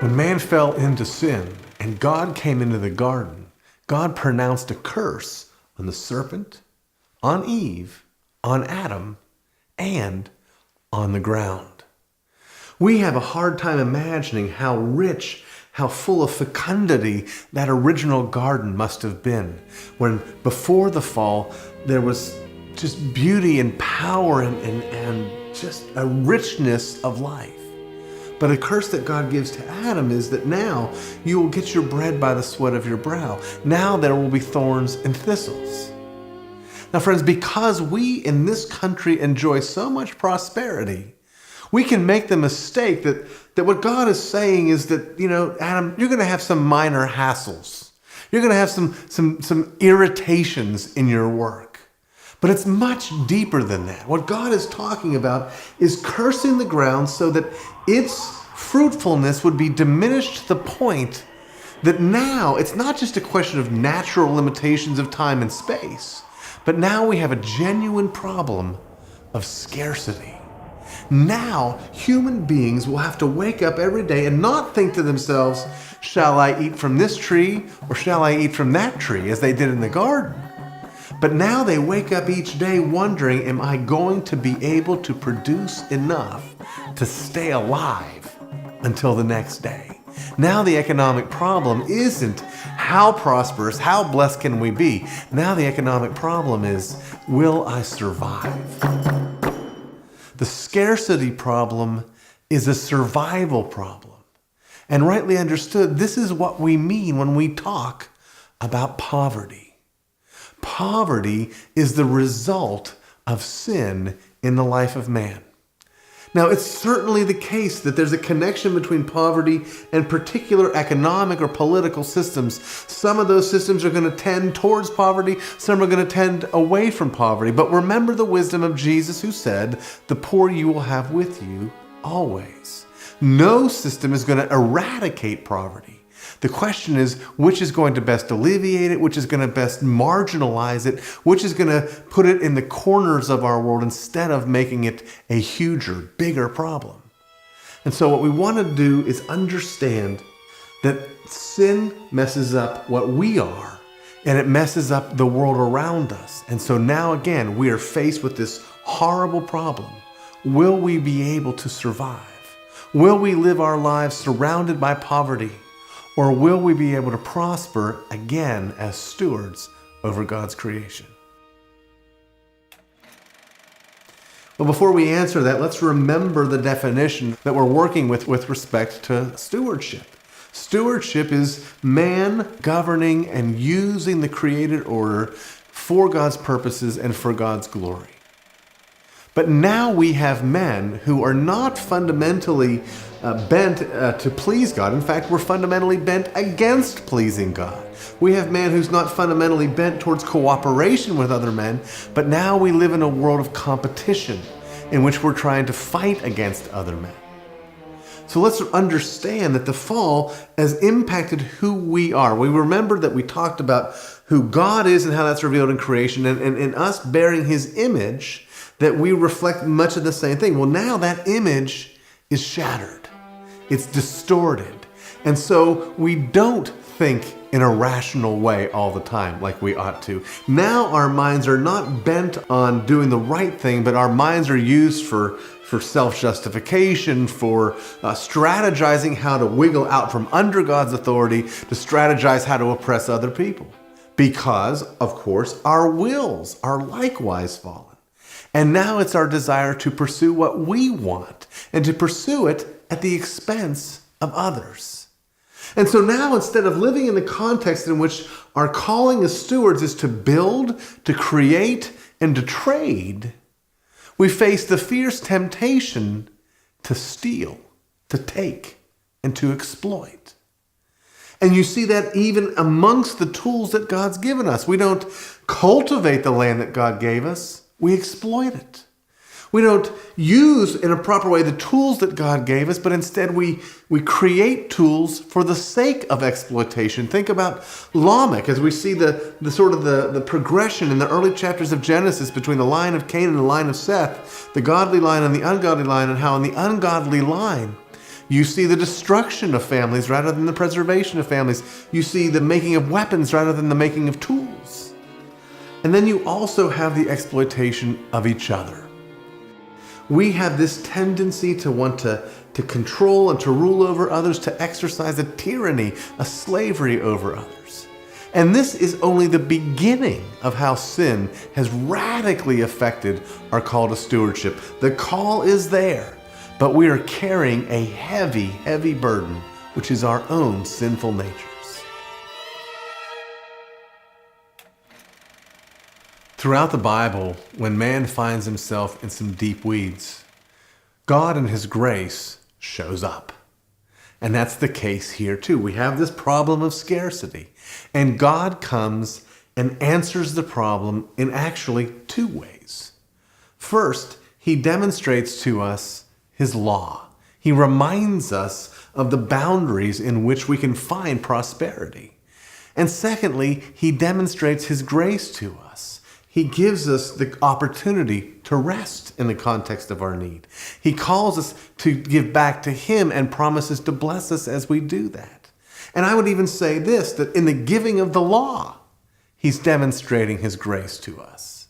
When man fell into sin and God came into the garden, God pronounced a curse on the serpent, on Eve, on Adam, and on the ground. We have a hard time imagining how rich, how full of fecundity that original garden must have been, when before the fall there was just beauty and power and just a richness of life. But a curse that God gives to Adam is that now you will get your bread by the sweat of your brow. Now there will be thorns and thistles. Now, friends, because we in this country enjoy so much prosperity, we can make the mistake that what God is saying is that, Adam, you're going to have some minor hassles. You're going to have some irritations in your work. But it's much deeper than that. What God is talking about is cursing the ground so that its fruitfulness would be diminished to the point that now it's not just a question of natural limitations of time and space, but now we have a genuine problem of scarcity. Now human beings will have to wake up every day and not think to themselves, shall I eat from this tree or shall I eat from that tree, as they did in the garden? But now they wake up each day wondering, am I going to be able to produce enough to stay alive until the next day? Now the economic problem isn't how prosperous, how blessed can we be? Now the economic problem is, will I survive? The scarcity problem is a survival problem. And rightly understood, this is what we mean when we talk about poverty. Poverty is the result of sin in the life of man. Now, it's certainly the case that there's a connection between poverty and particular economic or political systems. Some of those systems are going to tend towards poverty, some are going to tend away from poverty. But remember the wisdom of Jesus, who said, the poor you will have with you always. No system is going to eradicate poverty. The question is, which is going to best alleviate it, which is going to best marginalize it, which is going to put it in the corners of our world instead of making it a huger, bigger problem. And so what we want to do is understand that sin messes up what we are, and it messes up the world around us. And so now again, we are faced with this horrible problem. Will we be able to survive? Will we live our lives surrounded by poverty? Or will we be able to prosper again as stewards over God's creation? Well, before we answer that, let's remember the definition that we're working with respect to stewardship. Stewardship is man governing and using the created order for God's purposes and for God's glory. But now we have men who are not fundamentally bent to please God. In fact, we're fundamentally bent against pleasing God. We have man who's not fundamentally bent towards cooperation with other men, but now we live in a world of competition in which we're trying to fight against other men. So let's understand that the fall has impacted who we are. We remember that we talked about who God is and how that's revealed in creation, and in us bearing his image, that we reflect much of the same thing. Well, now that image is shattered. It's distorted. And so we don't think in a rational way all the time like we ought to. Now our minds are not bent on doing the right thing, but our minds are used for self-justification, for strategizing how to wiggle out from under God's authority, to strategize how to oppress other people. Because, of course, our wills are likewise fallen. And now it's our desire to pursue what we want and to pursue it at the expense of others. And so now, instead of living in the context in which our calling as stewards is to build, to create, and to trade, we face the fierce temptation to steal, to take, and to exploit. And you see that even amongst the tools that God's given us. We don't cultivate the land that God gave us. We exploit it. We don't use in a proper way the tools that God gave us, but instead we create tools for the sake of exploitation. Think about Lamech, as we see the progression in the early chapters of Genesis between the line of Cain and the line of Seth, the godly line and the ungodly line, and how in the ungodly line, You see the destruction of families rather than the preservation of families. You see the making of weapons rather than the making of tools. And then you also have the exploitation of each other. We have this tendency to want to control and to rule over others, to exercise a tyranny, a slavery over others. And this is only the beginning of how sin has radically affected our call to stewardship. The call is there, but we are carrying a heavy, heavy burden, which is our own sinful natures. Throughout the Bible, when man finds himself in some deep weeds, God in His grace shows up. And that's the case here too. We have this problem of scarcity, and God comes and answers the problem in actually two ways. First, He demonstrates to us His law. He reminds us of the boundaries in which we can find prosperity. And secondly, He demonstrates His grace to us. He gives us the opportunity to rest in the context of our need. He calls us to give back to Him and promises to bless us as we do that. And I would even say this, that in the giving of the law, He's demonstrating His grace to us.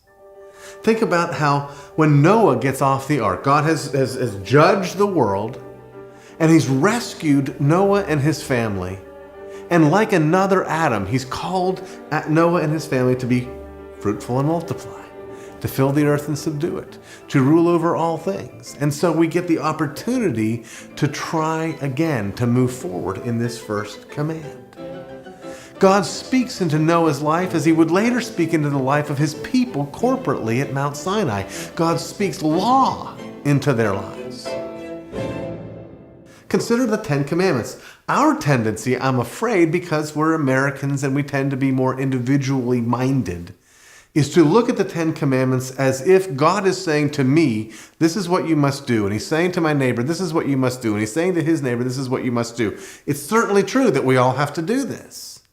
Think about how when Noah gets off the ark, God has judged the world, and He's rescued Noah and his family. And like another Adam, He's called Noah and his family to be fruitful and multiply, to fill the earth and subdue it, to rule over all things. And so we get the opportunity to try again to move forward in this first command. God speaks into Noah's life as He would later speak into the life of His people corporately at Mount Sinai. God speaks law into their lives. Consider the Ten Commandments. Our tendency, I'm afraid, because we're Americans and we tend to be more individually minded, is to look at the Ten Commandments as if God is saying to me, this is what you must do. And He's saying to my neighbor, this is what you must do. And He's saying to his neighbor, this is what you must do. It's certainly true that we all have to do this.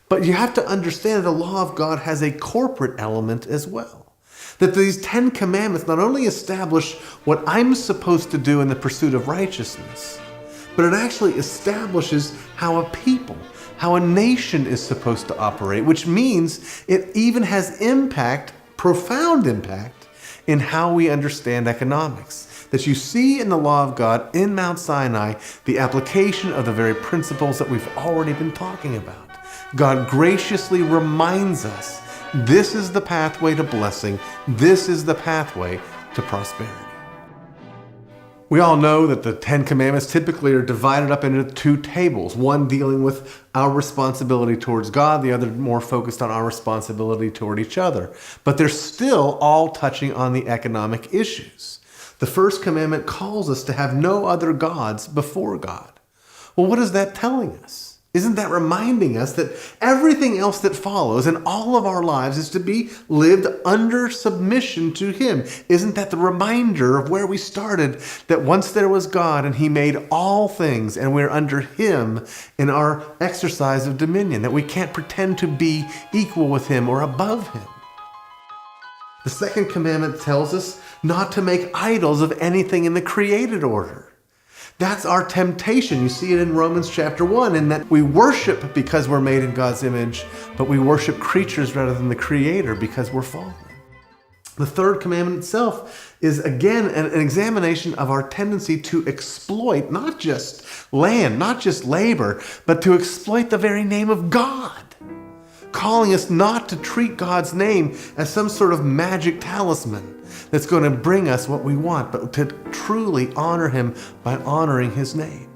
But you have to understand that the law of God has a corporate element as well. That these Ten Commandments not only establish what I'm supposed to do in the pursuit of righteousness, but it actually establishes how a people, how a nation is supposed to operate, which means it even has impact, profound impact, in how we understand economics. That you see in the law of God in Mount Sinai the application of the very principles that we've already been talking about. God graciously reminds us, this is the pathway to blessing, this is the pathway to prosperity. We all know that the Ten Commandments typically are divided up into two tables, one dealing with our responsibility towards God, the other more focused on our responsibility toward each other. But they're still all touching on the economic issues. The first commandment calls us to have no other gods before God. Well, what is that telling us? Isn't that reminding us that everything else that follows in all of our lives is to be lived under submission to Him? Isn't that the reminder of where we started, that once there was God and He made all things and we're under Him in our exercise of dominion, that we can't pretend to be equal with Him or above Him? The second commandment tells us not to make idols of anything in the created order. That's our temptation. You see it in Romans chapter 1, in that we worship because we're made in God's image, but we worship creatures rather than the Creator because we're fallen. The third commandment itself is, again, an examination of our tendency to exploit not just land, not just labor, but to exploit the very name of God, calling us not to treat God's name as some sort of magic talisman that's going to bring us what we want, but to truly honor Him by honoring His name.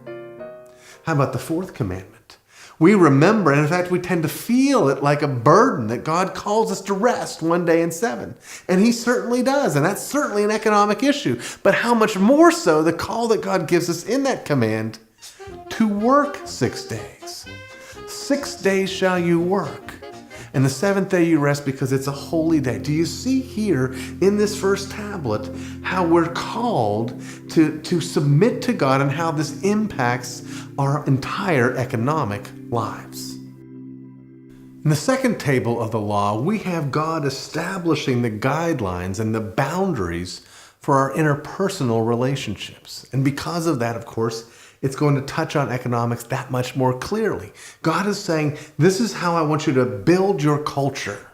How about the fourth commandment? We remember, and in fact, we tend to feel it like a burden that God calls us to rest one day in 7. And He certainly does, and that's certainly an economic issue. But how much more so the call that God gives us in that command to work 6 days. 6 days shall you work, and the 7th day you rest because it's a holy day. Do you see here in this first tablet how we're called to submit to God and how this impacts our entire economic lives? In the second table of the law, we have God establishing the guidelines and the boundaries for our interpersonal relationships. And because of that, of course, it's going to touch on economics that much more clearly. God is saying, this is how I want you to build your culture.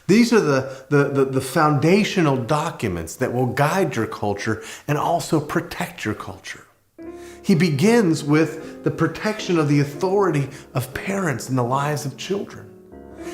These are the foundational documents that will guide your culture and also protect your culture. He begins with the protection of the authority of parents in the lives of children.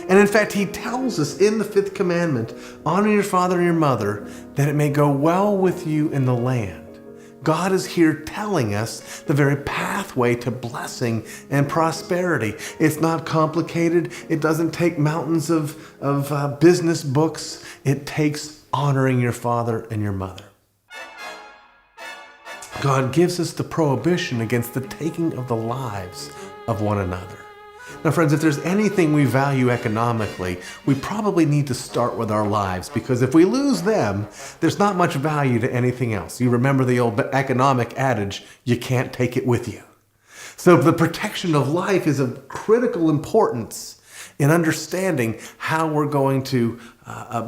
And in fact, he tells us in the 5th commandment, honor your father and your mother, that it may go well with you in the land. God is here telling us the very pathway to blessing and prosperity. It's not complicated. It doesn't take mountains of business books. It takes honoring your father and your mother. God gives us the prohibition against the taking of the lives of one another. Now, friends, if there's anything we value economically, we probably need to start with our lives, because if we lose them, there's not much value to anything else. You remember the old economic adage, you can't take it with you. So the protection of life is of critical importance in understanding how we're going to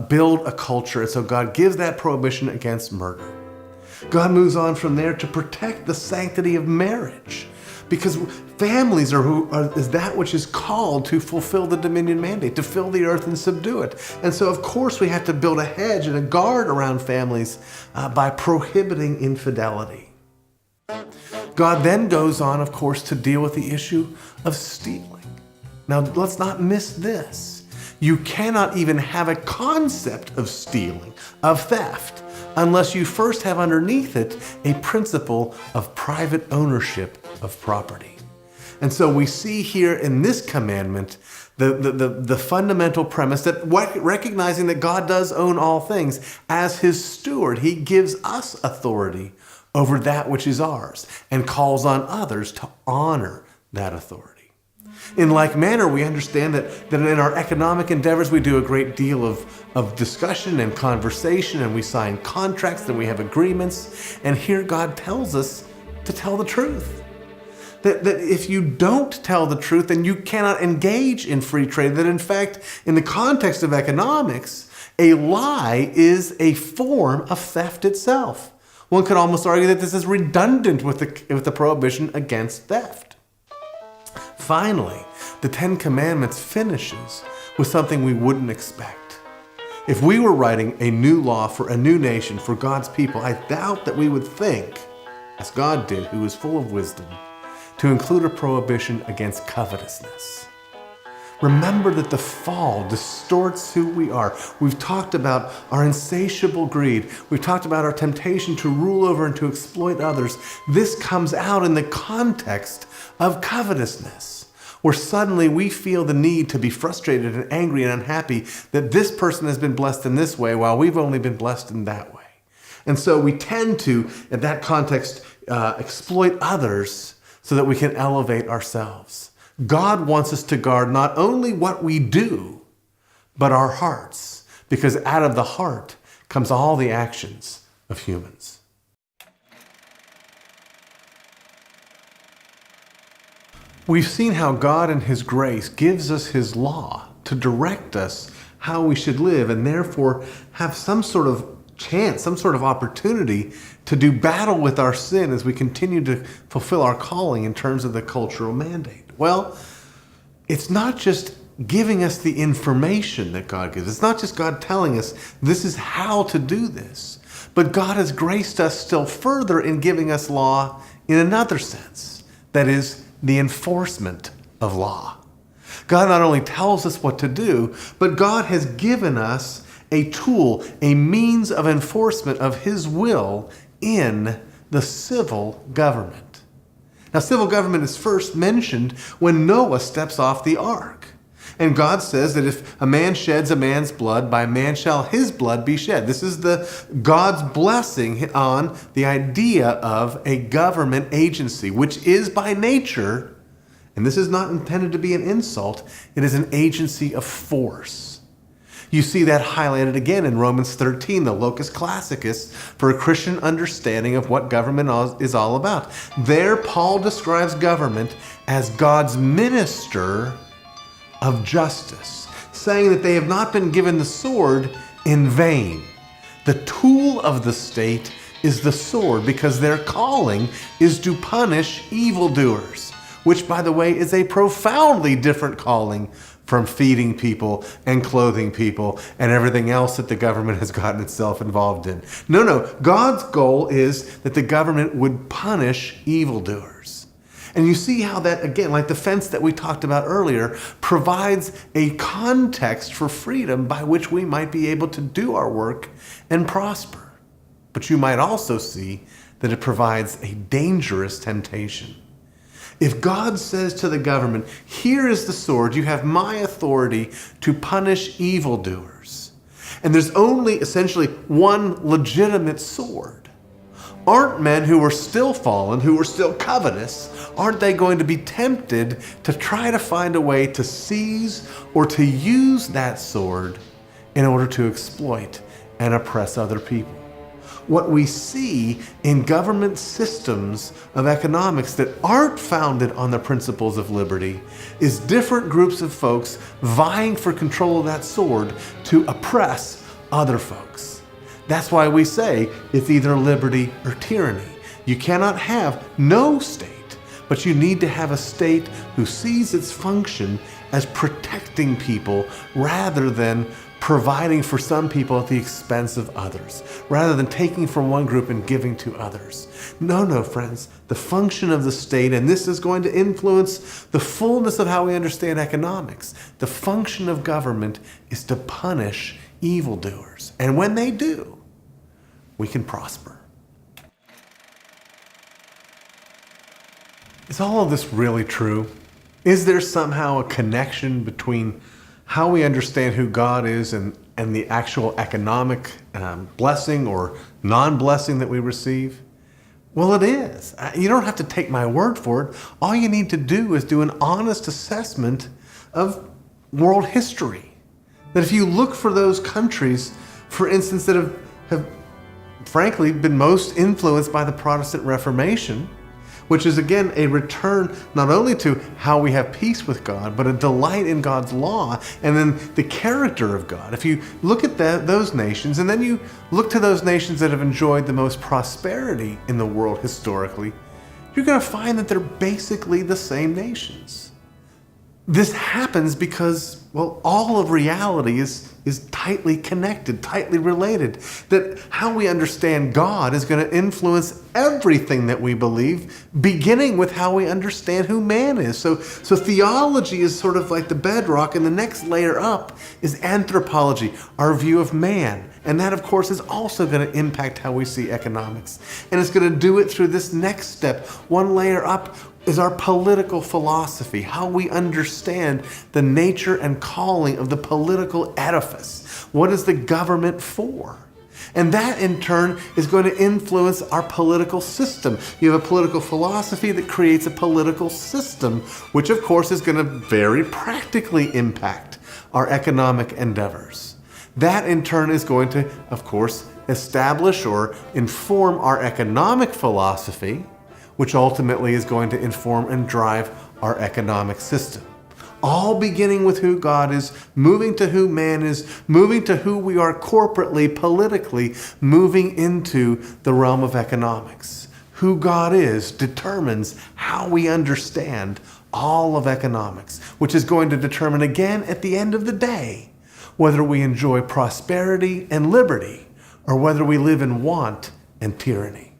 build a culture. And so God gives that prohibition against murder. God moves on from there to protect the sanctity of marriage, because families is that which is called to fulfill the dominion mandate, to fill the earth and subdue it. And so, of course, we have to build a hedge and a guard around families by prohibiting infidelity. God then goes on, of course, to deal with the issue of stealing. Now, let's not miss this. You cannot even have a concept of stealing, of theft, unless you first have underneath it a principle of private ownership of property. And so we see here in this commandment the fundamental premise that recognizing that God does own all things, as his steward, he gives us authority over that which is ours and calls on others to honor that authority. In like manner, we understand that in our economic endeavors, we do a great deal of discussion and conversation, and we sign contracts and we have agreements. And here God tells us to tell the truth. That if you don't tell the truth, then you cannot engage in free trade. That in fact, in the context of economics, a lie is a form of theft itself. One could almost argue that this is redundant with the prohibition against theft. Finally, the 10 Commandments finishes with something we wouldn't expect. If we were writing a new law for a new nation, for God's people, I doubt that we would think, as God did, who is full of wisdom, to include a prohibition against covetousness. Remember that the fall distorts who we are. We've talked about our insatiable greed. We've talked about our temptation to rule over and to exploit others. This comes out in the context of covetousness, where suddenly we feel the need to be frustrated and angry and unhappy that this person has been blessed in this way while we've only been blessed in that way. And so we tend to, in that context, exploit others so that we can elevate ourselves. God wants us to guard not only what we do, but our hearts, because out of the heart comes all the actions of humans. We've seen how God in his grace gives us his law to direct us how we should live, and therefore have some sort of chance, some sort of opportunity to do battle with our sin as we continue to fulfill our calling in terms of the cultural mandate. Well, it's not just giving us the information that God gives. It's not just God telling us this is how to do this, but God has graced us still further in giving us law in another sense, that is, the enforcement of law. God not only tells us what to do, but God has given us a tool, a means of enforcement of his will in the civil government. Now, civil government is first mentioned when Noah steps off the ark. And God says that if a man sheds a man's blood, by man shall his blood be shed. This is God's blessing on the idea of a government agency, which is by nature, and this is not intended to be an insult, it is an agency of force. You see that highlighted again in Romans 13, the locus classicus for a Christian understanding of what government is all about. There, Paul describes government as God's minister of justice, saying that they have not been given the sword in vain. The tool of the state is the sword, because their calling is to punish evildoers, which, by the way, is a profoundly different calling from feeding people and clothing people and everything else that the government has gotten itself involved in. No, God's goal is that the government would punish evildoers. And you see how that, again, like the fence that we talked about earlier, provides a context for freedom by which we might be able to do our work and prosper. But you might also see that it provides a dangerous temptation. If God says to the government, here is the sword, you have my authority to punish evildoers, and there's only essentially one legitimate sword, aren't men who are still fallen, who are still covetous, aren't they going to be tempted to try to find a way to seize or to use that sword in order to exploit and oppress other people? What we see in government systems of economics that aren't founded on the principles of liberty is different groups of folks vying for control of that sword to oppress other folks. That's why we say it's either liberty or tyranny. You cannot have no state, but you need to have a state who sees its function as protecting people rather than providing for some people at the expense of others, rather than taking from one group and giving to others. No, friends, the function of the state, and this is going to influence the fullness of how we understand economics, the function of government is to punish evildoers. And when they do, we can prosper. Is all of this really true? Is there somehow a connection between how we understand who God is and the actual economic blessing or non-blessing that we receive? Well, it is. You don't have to take my word for it. All you need to do is do an honest assessment of world history. That if you look for those countries, for instance, that have frankly been most influenced by the Protestant Reformation, which is, again, a return not only to how we have peace with God, but a delight in God's law and then the character of God. If you look at those nations, and then you look to those nations that have enjoyed the most prosperity in the world historically, you're going to find that they're basically the same nations. This happens because, well, all of reality is tightly connected, tightly related. That how we understand God is going to influence everything that we believe, beginning with how we understand who man is. So theology is sort of like the bedrock, and the next layer up is anthropology, our view of man. And that, of course, is also going to impact how we see economics. And it's going to do it through this next step. One layer up is our political philosophy, how we understand the nature and calling of the political edifice. What is the government for? And that, in turn, is going to influence our political system. You have a political philosophy that creates a political system, which, of course, is going to very practically impact our economic endeavors. That, in turn, is going to, of course, establish or inform our economic philosophy, which ultimately is going to inform and drive our economic system. All beginning with who God is, moving to who man is, moving to who we are corporately, politically, moving into the realm of economics. Who God is determines how we understand all of economics, which is going to determine again at the end of the day whether we enjoy prosperity and liberty or whether we live in want and tyranny.